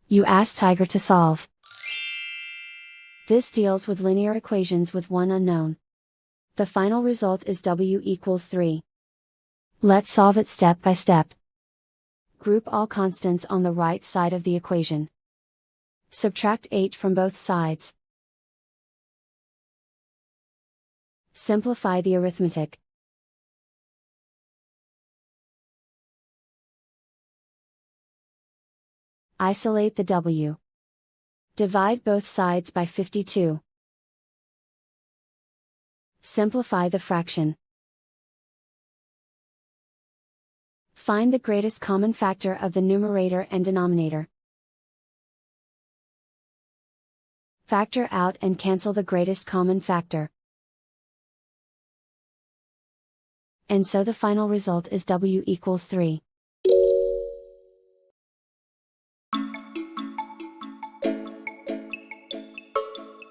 You ask Tiger to solve. This deals with linear equations with one unknown. The final result is w equals 3. Let's solve it step by step. Group all constants on the right side of the equation. Subtract 8 from both sides. Simplify the arithmetic. Isolate the w. Divide both sides by 52. Simplify the fraction. Find the greatest common factor of the numerator and denominator. Factor out and cancel the greatest common factor. And so the final result is w equals 3.